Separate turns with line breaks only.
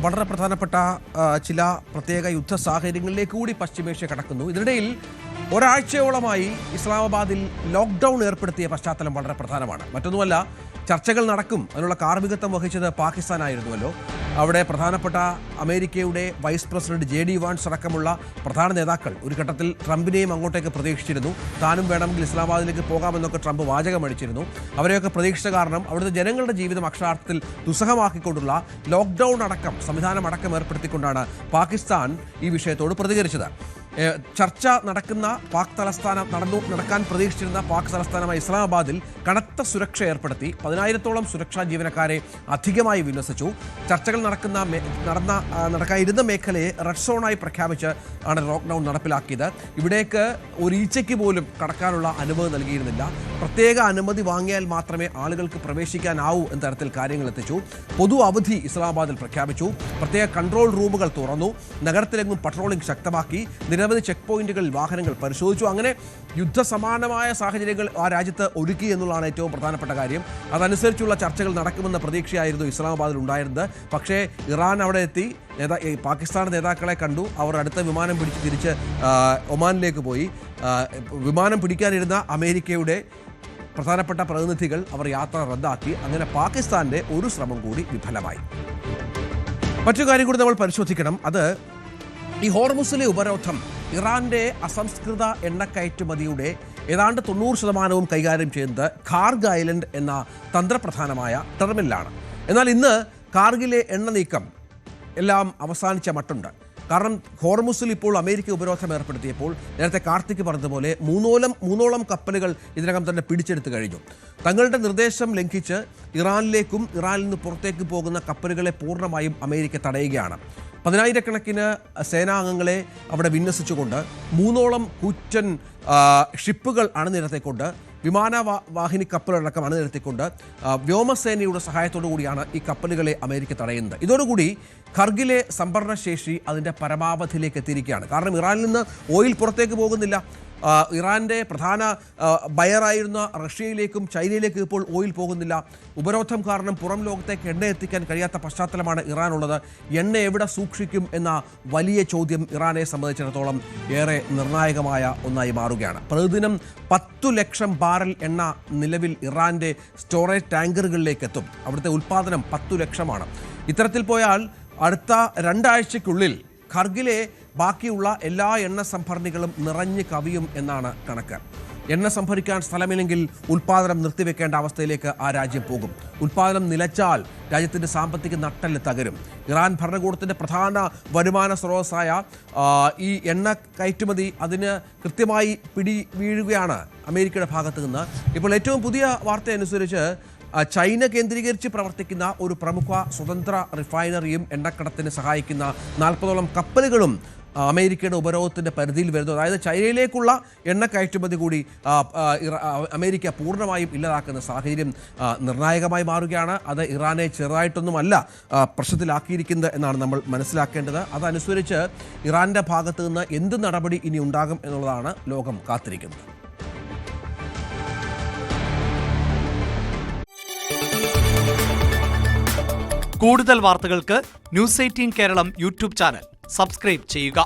വളരെ പ്രധാനപ്പെട്ട ചില പ്രത്യേക യുദ്ധ സാഹചര്യങ്ങളിലേക്ക് കൂടി പശ്ചിമേഷ്യ കടക്കുന്നു. ഇതിനിടയിൽ ഒരാഴ്ചയോളമായി ഇസ്ലാമാബാദിൽ ലോക്ക്ഡൗൺ ഏർപ്പെടുത്തിയ പശ്ചാത്തലം വളരെ പ്രധാനമാണ്. മറ്റൊന്നുമല്ല, ചർച്ചകൾ നടക്കും അതിനുള്ള കാർമ്മികത്വം വഹിച്ചത് പാകിസ്ഥാനായിരുന്നുവല്ലോ. അവിടെ പ്രധാനപ്പെട്ട അമേരിക്കയുടെ വൈസ് പ്രസിഡന്റ് JD വാൻസ് അടക്കമുള്ള പ്രധാന നേതാക്കൾ ഒരു ഘട്ടത്തിൽ ട്രംപിനെയും അങ്ങോട്ടേക്ക് പ്രതീക്ഷിച്ചിരുന്നു. താനും വേണമെങ്കിൽ ഇസ്ലാമാബാദിലേക്ക് പോകാമെന്നൊക്കെ ട്രംപ് വാചകമടിച്ചിരുന്നു. അവരെയൊക്കെ പ്രതീക്ഷിച്ച കാരണം അവിടുത്തെ ജനങ്ങളുടെ ജീവിതം അക്ഷരാർത്ഥത്തിൽ ദുസ്സഹമാക്കിക്കൊണ്ടുള്ള ലോക്ക്ഡൗൺ അടക്കം സംവിധാനം അടക്കം ഏർപ്പെടുത്തിക്കൊണ്ടാണ് പാകിസ്ഥാൻ ഈ വിഷയത്തോട് പ്രതികരിച്ചത്. ചർച്ച നടക്കുന്ന നടക്കാൻ പ്രതീക്ഷിച്ചിരുന്ന പാക് തലസ്ഥാനമായ ഇസ്ലാമാബാദിൽ കനത്ത സുരക്ഷ ഏർപ്പെടുത്തി 10,000-ഓളം സുരക്ഷാ ജീവനക്കാരെ അധികമായി വിന്യസിച്ചു. ചർച്ചകൾ നടക്കാനിരുന്ന മേഖലയെ റെഡ് സോണായി പ്രഖ്യാപിച്ച് ആണ് ലോക്ക്ഡൗൺ നടപ്പിലാക്കിയത്. ഇവിടേക്ക് ഒരു ഈച്ചയ്ക്ക് പോലും കടക്കാനുള്ള അനുമതി നൽകിയിരുന്നില്ല. പ്രത്യേക അനുമതി വാങ്ങിയാൽ മാത്രമേ ആളുകൾക്ക് പ്രവേശിക്കാനാവൂ എന്ന തരത്തിൽ കാര്യങ്ങൾ എത്തിച്ചു. പൊതു അവധി ഇസ്ലാമാബാദിൽ പ്രഖ്യാപിച്ചു. പ്രത്യേക കൺട്രോൾ റൂമുകൾ തുറന്നു. നഗരത്തിലെങ്ങും പട്രോളിംഗ് ശക്തമാക്കി. നിരവധി ചെക്ക് പോയിന്റുകളിൽ വാഹനങ്ങൾ പരിശോധിച്ചു. അങ്ങനെ യുദ്ധസമാനമായ സാഹചര്യങ്ങൾ ആ രാജ്യത്ത് ഒരുക്കി എന്നുള്ളതാണ് ഏറ്റവും പ്രധാനപ്പെട്ട കാര്യം. അതനുസരിച്ചുള്ള ചർച്ചകൾ നടക്കുമെന്ന പ്രതീക്ഷയായിരുന്നു ഇസ്ലാമാബാദിൽ ഉണ്ടായിരുന്നത്. പക്ഷേ ഇറാൻ അവിടെ എത്തി പാകിസ്ഥാൻ നേതാക്കളെ കണ്ടു. അവർ അടുത്ത വിമാനം പിടിച്ച് തിരിച്ച് ഒമാനിലേക്ക് പോയി. വിമാനം പിടിക്കാനിരുന്ന അമേരിക്കയുടെ പ്രധാനപ്പെട്ട പ്രതിനിധികൾ അവർ യാത്ര റദ്ദാക്കി. അങ്ങനെ പാകിസ്ഥാന്റെ ഒരു ശ്രമം കൂടി വിഫലമായി. മറ്റു കാര്യം കൂടി നമ്മൾ പരിശോധിക്കണം. അത് ഈ ഹോർമുസിലെ ഉപരോധം ഇറാന്റെ അസംസ്കൃത എണ്ണക്കയറ്റുമതിയുടെ ഏതാണ്ട് 90% കൈകാര്യം ചെയ്യുന്നത് ഖാർഗ് ഐലൻഡ് എന്ന തന്ത്രപ്രധാനമായ ടെർമിനലാണ്. എന്നാൽ ഇന്ന് കാർഗിലെ എണ്ണ നീക്കം എല്ലാം അവസാനിച്ച മട്ടുണ്ട്. കാരണം ഹോർമുസിൽ ഇപ്പോൾ അമേരിക്ക ഉപരോധം ഏർപ്പെടുത്തിയപ്പോൾ നേരത്തെ കാർത്തിക് പറഞ്ഞതുപോലെ മൂന്നോളം കപ്പലുകൾ ഇതിനകം തന്നെ പിടിച്ചെടുത്ത് കഴിഞ്ഞു. തങ്ങളുടെ നിർദ്ദേശം ലംഘിച്ച് ഇറാനിലേക്കും ഇറാനിൽ നിന്ന് പുറത്തേക്ക് പോകുന്ന കപ്പലുകളെ പൂർണ്ണമായും അമേരിക്ക തടയുകയാണ്. 10,000-കണക്കിന് സേനാംഗങ്ങളെ അവിടെ വിന്യസിച്ചുകൊണ്ട് 3 കൂറ്റൻ ഷിപ്പുകൾ അണിനിരത്തിക്കൊണ്ട് വിമാനവാഹിനി കപ്പലടക്കം അണിനിരത്തിക്കൊണ്ട് വ്യോമസേനയുടെ സഹായത്തോടു കൂടിയാണ് ഈ കപ്പലുകളെ അമേരിക്ക തടയുന്നത്. ഇതോടുകൂടി ഖർഗിലെ സംഭരണശേഷി അതിൻ്റെ പരമാവധിയിലേക്ക് എത്തിയിരിക്കുകയാണ്. കാരണം ഇറാനിൽ നിന്ന് ഓയിൽ പുറത്തേക്ക് പോകുന്നില്ല. ഇറാൻ്റെ പ്രധാന ബയറായിരുന്ന റഷ്യയിലേക്കും ചൈനയിലേക്കും ഇപ്പോൾ ഓയിൽ പോകുന്നില്ല. ഉപരോധം കാരണം പുറം ലോകത്തേക്ക് എണ്ണ എത്തിക്കാൻ കഴിയാത്ത പശ്ചാത്തലമാണ് ഇറാനുള്ളത്. എണ്ണ എവിടെ സൂക്ഷിക്കും എന്ന വലിയ ചോദ്യം ഇറാനെ സംബന്ധിച്ചിടത്തോളം ഏറെ നിർണായകമായ ഒന്നായി മാറുകയാണ്. പ്രതിദിനം 10 ലക്ഷം ബാരൽ എണ്ണ നിലവിൽ ഇറാൻ്റെ സ്റ്റോറേജ് ടാങ്കറുകളിലേക്ക് എത്തും. അവിടുത്തെ ഉൽപ്പാദനം 10 ലക്ഷമാണ്. ഇത്തരത്തിൽ പോയാൽ അടുത്ത 2 ആഴ്ചയ്ക്കുള്ളിൽ ഖർഗിലെ ബാക്കിയുള്ള എല്ലാ എണ്ണ സംഭരണികളും നിറഞ്ഞു കവിയും എന്നാണ് കണക്ക്. എണ്ണ സംഭരിക്കാൻ സ്ഥലമില്ലെങ്കിൽ ഉൽപ്പാദനം നിർത്തിവെക്കേണ്ട അവസ്ഥയിലേക്ക് ആ രാജ്യം പോകും. ഉൽപ്പാദനം നിലച്ചാൽ രാജ്യത്തിൻ്റെ സാമ്പത്തിക നട്ടെല്ല് തകരും. ഇറാൻ ഭരണകൂടത്തിൻ്റെ പ്രധാന വരുമാന സ്രോതസ്സായ ഈ എണ്ണ കയറ്റുമതി അതിന് കൃത്യമായി പിടി വീഴുകയാണ് അമേരിക്കയുടെ ഭാഗത്തു നിന്ന്. ഇപ്പോൾ ഏറ്റവും പുതിയ വാർത്ത അനുസരിച്ച് ചൈന കേന്ദ്രീകരിച്ച് പ്രവർത്തിക്കുന്ന ഒരു പ്രമുഖ സ്വതന്ത്ര റിഫൈനറിയും എണ്ണക്കടത്തിന് സഹായിക്കുന്ന 40ഓളം കപ്പലുകളും അമേരിക്കയുടെ ഉപരോധത്തിൻ്റെ പരിധിയിൽ വരുന്നു. അതായത് ചൈനയിലേക്കുള്ള എണ്ണ കയറ്റുമതി കൂടി അമേരിക്ക പൂർണ്ണമായും ഇല്ലാതാക്കുന്ന സാഹചര്യം നിർണായകമായി മാറുകയാണ്. അത് ഇറാനെ ചെറുതായിട്ടൊന്നുമല്ല പ്രശ്നത്തിലാക്കിയിരിക്കുന്നത് എന്നാണ് നമ്മൾ മനസ്സിലാക്കേണ്ടത്. അതനുസരിച്ച് ഇറാൻ്റെ ഭാഗത്തു നിന്ന് എന്ത് നടപടി ഇനി ഉണ്ടാകും എന്നുള്ളതാണ് ലോകം കാത്തിരിക്കുന്നത്.
കൂടുതൽ വാർത്തകൾക്ക് News 18 Keralam YouTube channel subscribe ചെയ്യുക.